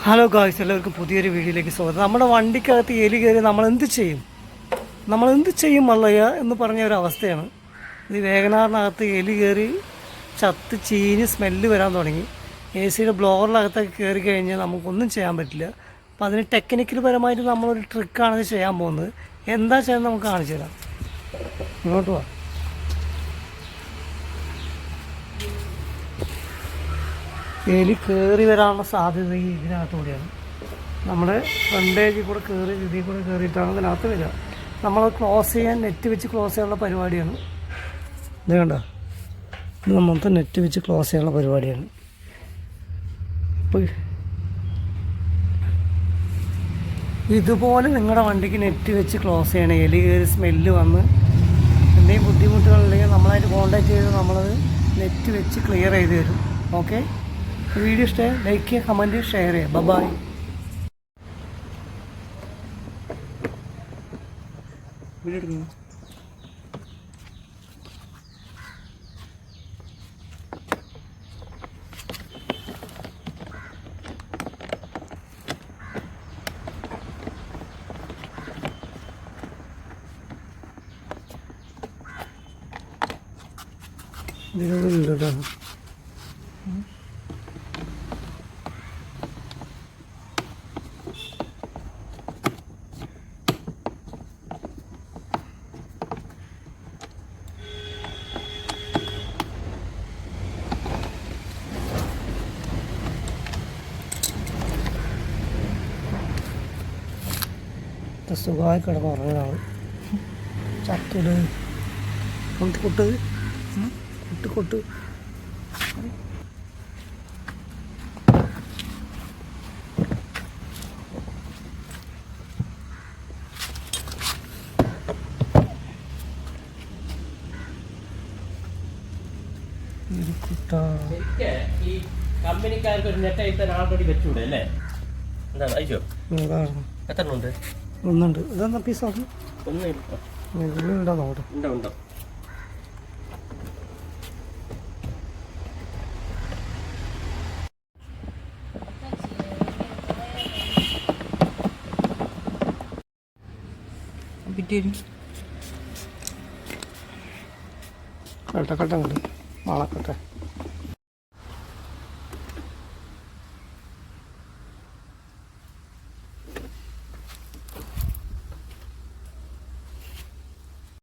Hello guys, എല്ലാവർക്കും പുതിയൊരു വീഡിയോയിലേക്ക് സ്വാഗതം. നമ്മുടെ വണ്ടിക്കകത്ത് എലി കയറി നമ്മളെന്ത് ചെയ്യും മള്ളയ്യ എന്ന് പറഞ്ഞ ഒരു അവസ്ഥയാണ്. ഇത് വേഗനാറിനകത്ത് എലി കയറി ചത്ത് ചീഞ്ഞ് സ്മെല്ല് വരാൻ തുടങ്ങി. സിയുടെ ബ്ലോവറിനകത്തൊക്കെ കയറി കഴിഞ്ഞാൽ നമുക്കൊന്നും ചെയ്യാൻ പറ്റില്ല. അപ്പം അതിന് ടെക്നിക്കൽ പരമായിട്ട് നമ്മളൊരു ട്രിക്കാണ് ചെയ്യാൻ പോകുന്നത്. എന്താ ചെയ്യുന്നത് നമുക്ക് കാണിച്ചു തരാം. ഇങ്ങോട്ട് പോവാം. എലി കയറി വരാനുള്ള സാധ്യത ഇതിനകത്തുകൂടിയാണ്. നമ്മുടെ ഫ്രണ്ടേജിൽ കൂടെ കയറി ഇതിൽ കൂടെ കയറിയിട്ടാണ് ഇതിനകത്ത് വരിക. നമ്മളത് ക്ലോസ് ചെയ്യാൻ നെറ്റ് വെച്ച് ക്ലോസ് ചെയ്യാനുള്ള പരിപാടിയാണ്. ഇത് കണ്ട, ഇത് നമ്മളത്തെ നെറ്റ് വെച്ച് ക്ലോസ് ചെയ്യാനുള്ള പരിപാടിയാണ്. അപ്പോൾ ഇതുപോലെ നിങ്ങളുടെ വണ്ടിക്ക് നെറ്റ് വെച്ച് ക്ലോസ് ചെയ്യണം. എലി കയറി സ്മെല്ല് വന്ന് എന്തെങ്കിലും ബുദ്ധിമുട്ടുകളുണ്ടെങ്കിൽ നമ്മളായിട്ട് കോൺടാക്ട് ചെയ്ത് നമ്മളത് നെറ്റ് വെച്ച് ക്ലിയർ ചെയ്ത് തരും. ഓക്കെ, വീഡിയോ ഇഷ്ടമായി ലൈക്ക് ചെയ്യുക, കമൻറ്റ് ചെയ്യുക, ഷെയർ ചെയ്യുക. ബൈ. വീഡിയോ എടുക്കുന്നു. ഇതിലൊന്നും കേട്ടോ. സുഖമായി കിടന്നുറങ്ങാണ്. ചക്കല് കൊട്ട് കൊട്ട് കൊട്ട് കൊട്ട്. ഈ കമ്പനിക്കാർക്ക് ഒരു നെറ്റ് അയക്കാൻ ആൾറെഡി വെച്ചൂടെ അല്ലേ? എന്താണ് അയച്ചോ? എത്ര ഉണ്ട്? ഒന്നുണ്ട്. ഇതെന്താ പീസാണ്? ഉണ്ടോ നോട്ടെ. ഉണ്ടോ കട്ട കട്ട വളക്കട്ടെ.